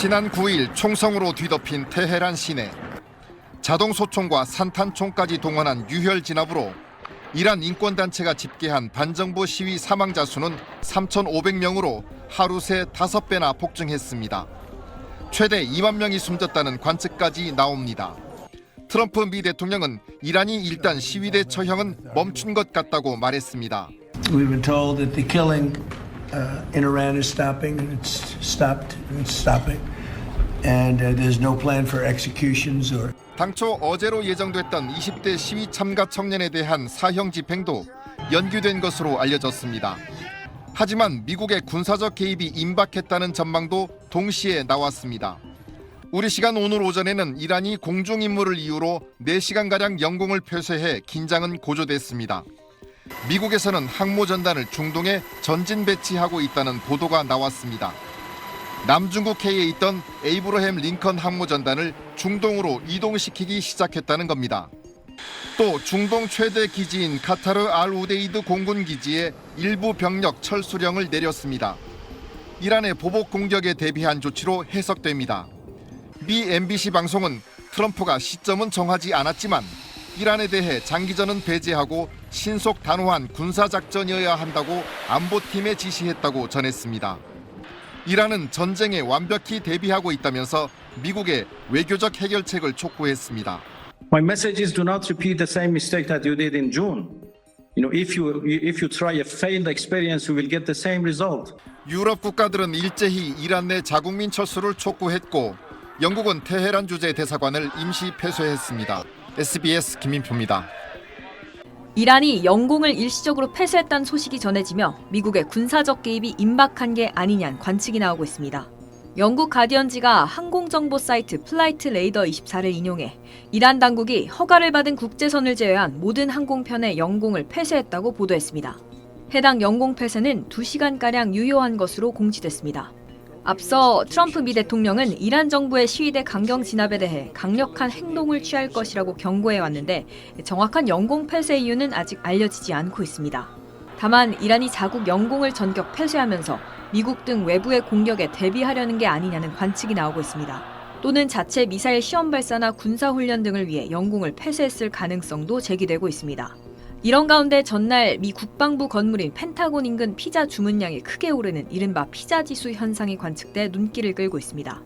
지난 9일 총성으로 뒤덮인 테헤란 시내. 자동소총과 산탄총까지 동원한 유혈 진압으로 이란 인권단체가 집계한 반정부 시위 사망자 수는 3,500명으로 하루 새 5배나 폭증했습니다. 최대 2만 명이 숨졌다는 관측까지 나옵니다. 트럼프 미 대통령은 이란이 일단 시위대 처형은 멈춘 것 같다고 말했습니다. We've been told that the killing in Iran is stopping, and it's stopped, and it's stopping, and there's no plan for executions or. 당초 어제로 예정됐던 20대 시위 참가 청년에 대한 사형 집행도 연기된 것으로 알려졌습니다. 하지만 미국의 군사적 개입이 임박했다는 전망도 동시에 나왔습니다. 우리 시간 오늘 오전에는 이란이 공중임무를 이유로 4시간가량 영공을 폐쇄해 긴장은 고조됐습니다. 미국에서는 항모전단을 중동에 전진 배치하고 있다는 보도가 나왔습니다. 남중국 해에 있던 에이브러햄 링컨 항모전단을 중동으로 이동시키기 시작했다는 겁니다. 또 중동 최대 기지인 카타르 알 우데이드 공군 기지에 일부 병력 철수령을 내렸습니다. 이란의 보복 공격에 대비한 조치로 해석됩니다. 미 MBC 방송은 트럼프가 시점은 정하지 않았지만 이란에 대해 장기전은 배제하고 신속 단호한 군사작전이어야 한다고 안보팀에 지시했다고 전했습니다. 이란은 전쟁에 완벽히 대비하고 있다면서 미국의 외교적 해결책을 촉구했습니다. My message is do not repeat the same mistake that you did in June. If you try a failed experience, you will get the same result. 유럽 국가들은 일제히 이란 내 자국민 철수를 촉구했고 영국은 테헤란 주재 대사관을 임시 폐쇄했습니다. SBS 김민표입니다. 이란이 영공을 일시적으로 폐쇄했다는 소식이 전해지며 미국의 군사적 개입이 임박한 게 아니냐는 관측이 나오고 있습니다. 영국 가디언지가 항공정보 사이트 플라이트 레이더 24를 인용해 이란 당국이 허가를 받은 국제선을 제외한 모든 항공편의 영공을 폐쇄했다고 보도했습니다. 해당 영공 폐쇄는 2시간가량 유효한 것으로 공지됐습니다. 앞서 트럼프 미 대통령은 이란 정부의 시위대 강경 진압에 대해 강력한 행동을 취할 것이라고 경고해왔는데 정확한 영공 폐쇄 이유는 아직 알려지지 않고 있습니다. 다만 이란이 자국 영공을 전격 폐쇄하면서 미국 등 외부의 공격에 대비하려는 게 아니냐는 관측이 나오고 있습니다. 또는 자체 미사일 시험 발사나 군사훈련 등을 위해 영공을 폐쇄했을 가능성도 제기되고 있습니다. 이런 가운데 전날 미 국방부 건물인 펜타곤 인근 피자 주문량이 크게 오르는 이른바 피자 지수 현상이 관측돼 눈길을 끌고 있습니다.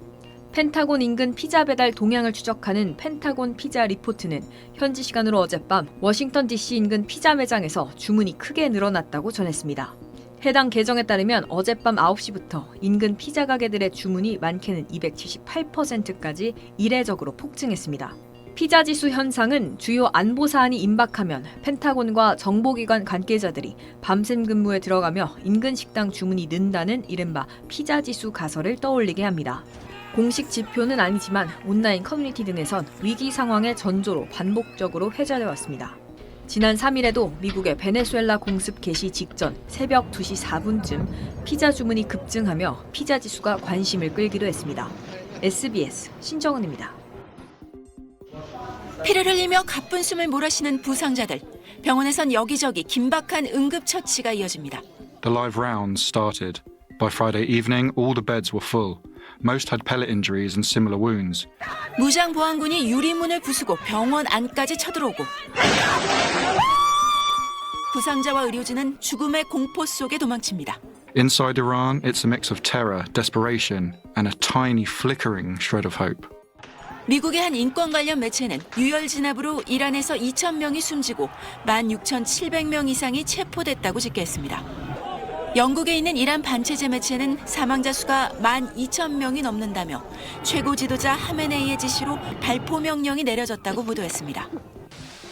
펜타곤 인근 피자 배달 동향을 추적하는 펜타곤 피자 리포트는 현지 시간으로 어젯밤 워싱턴 DC 인근 피자 매장에서 주문이 크게 늘어났다고 전했습니다. 해당 계정에 따르면 어젯밤 9시부터 인근 피자 가게들의 주문이 많게는 278%까지 이례적으로 폭증했습니다. 피자 지수 현상은 주요 안보 사안이 임박하면 펜타곤과 정보기관 관계자들이 밤샘 근무에 들어가며 인근 식당 주문이 는다는 이른바 피자 지수 가설을 떠올리게 합니다. 공식 지표는 아니지만 온라인 커뮤니티 등에선 위기 상황의 전조로 반복적으로 회자돼 왔습니다. 지난 3일에도 미국의 베네수엘라 공습 개시 직전 새벽 2시 4분쯤 피자 주문이 급증하며 피자 지수가 관심을 끌기도 했습니다. SBS 신정은입니다. 피를 흘리며 가쁜 숨을 몰아쉬는 부상자들. 병원에선 여기저기 긴박한 응급처치가 이어집니다. The live rounds started. By Friday evening, all the beds were full. Most had pellet injuries and similar wounds. 무장 보안군이 유리문을 부수고 병원 안까지 쳐들어오고 부상자와 의료진은 죽음의 공포 속에 도망칩니다. Inside Iran, it's a mix of terror, desperation, and a tiny flickering shred of hope. 미국의 한 인권 관련 매체는 유혈 진압으로 이란에서 2,000명이 숨지고 16,700명 이상이 체포됐다고 집계했습니다. 영국에 있는 이란 반체제 매체는 사망자 수가 12,000명이 넘는다며 최고 지도자 하메네이의 지시로 발포 명령이 내려졌다고 보도했습니다.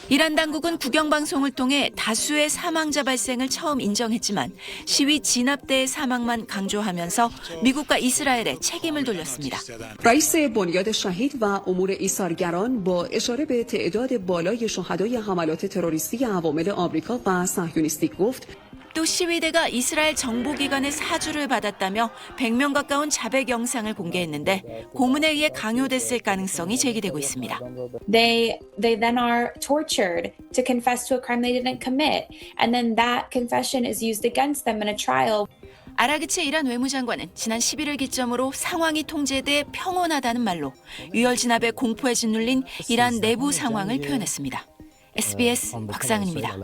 이란 당국은 국영방송을 통해 다수의 사망자 발생을 처음 인정했지만 시위 진압대의 사망만 강조하면서 미국과 이스라엘에 책임을 돌렸습니다. رئیس بنیاد شهید و امور ایثارگران با اشاره به تعداد بالای شهدای حملات تروریستی عوامل آمریکا و صهیونیستی گفت 또 시위대가 이스라엘 정보기관의 사주를 받았다며 100명 가까운 자백 영상을 공개했는데 고문에 의해 강요됐을 가능성이 제기되고 있습니다. They then are tortured to confess to a crime they didn't commit, and then that confession is used against them in a trial. 아라그치 이란 외무장관은 지난 11일 기점으로 상황이 통제돼 평온하다는 말로 유혈 진압의 공포에 짓눌린 이란 내부 상황을 표현했습니다. SBS 박상은입니다.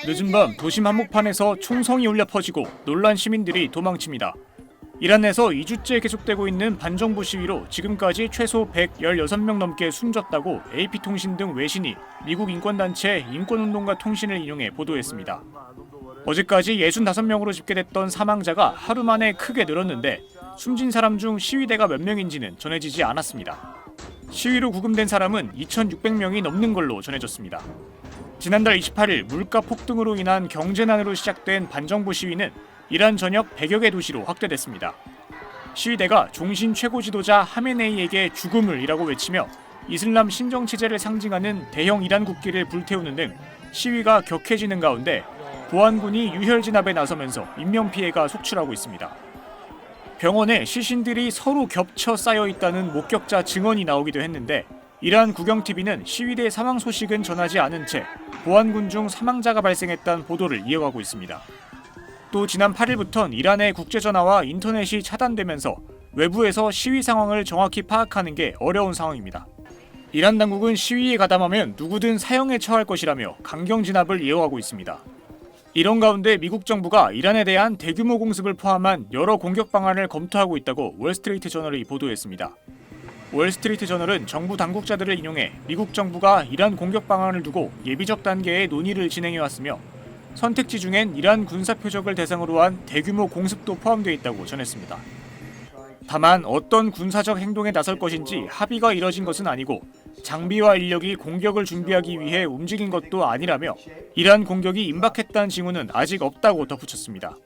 늦은 밤 도심 한복판에서 총성이 울려 퍼지고 놀란 시민들이 도망칩니다. 이란 내에서 2주째 계속되고 있는 반정부 시위로 지금까지 최소 116명 넘게 숨졌다고 AP통신 등 외신이 미국 인권단체 인권운동가 통신을 인용해 보도했습니다. 어제까지 65명으로 집계됐던 사망자가 하루 만에 크게 늘었는데 숨진 사람 중 시위대가 몇 명인지는 전해지지 않았습니다. 시위로 구금된 사람은 2,600명이 넘는 걸로 전해졌습니다. 지난달 28일 물가 폭등으로 인한 경제난으로 시작된 반정부 시위는 이란 전역 100여 개 도시로 확대됐습니다. 시위대가 종신 최고 지도자 하메네이에게 죽음을이라고 외치며 이슬람 신정 체제를 상징하는 대형 이란 국기를 불태우는 등 시위가 격해지는 가운데 보안군이 유혈 진압에 나서면서 인명피해가 속출하고 있습니다. 병원에 시신들이 서로 겹쳐 쌓여 있다는 목격자 증언이 나오기도 했는데 이란 국영TV는 시위대 사망 소식은 전하지 않은 채 보안군 중 사망자가 발생했다는 보도를 이어가고 있습니다. 또 지난 8일부터는 이란의 국제전화와 인터넷이 차단되면서 외부에서 시위 상황을 정확히 파악하는 게 어려운 상황입니다. 이란 당국은 시위에 가담하면 누구든 사형에 처할 것이라며 강경 진압을 예고하고 있습니다. 이런 가운데 미국 정부가 이란에 대한 대규모 공습을 포함한 여러 공격 방안을 검토하고 있다고 월스트리트 저널이 보도했습니다. 월스트리트 저널은 정부 당국자들을 인용해 미국 정부가 이란 공격 방안을 두고 예비적 단계의 논의를 진행해왔으며 선택지 중엔 이란 군사 표적을 대상으로 한 대규모 공습도 포함되어 있다고 전했습니다. 다만 어떤 군사적 행동에 나설 것인지 합의가 이뤄진 것은 아니고 장비와 인력이 공격을 준비하기 위해 움직인 것도 아니라며 이란 공격이 임박했다는 징후는 아직 없다고 덧붙였습니다.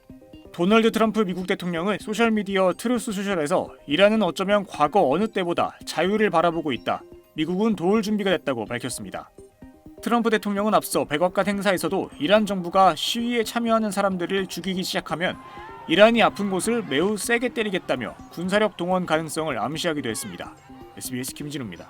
도널드 트럼프 미국 대통령은 소셜미디어 트루스 소셜에서 이란은 어쩌면 과거 어느 때보다 자유를 바라보고 있다. 미국은 도울 준비가 됐다고 밝혔습니다. 트럼프 대통령은 앞서 백악관 행사에서도 이란 정부가 시위에 참여하는 사람들을 죽이기 시작하면 이란이 아픈 곳을 매우 세게 때리겠다며 군사력 동원 가능성을 암시하기도 했습니다. SBS 김진우입니다.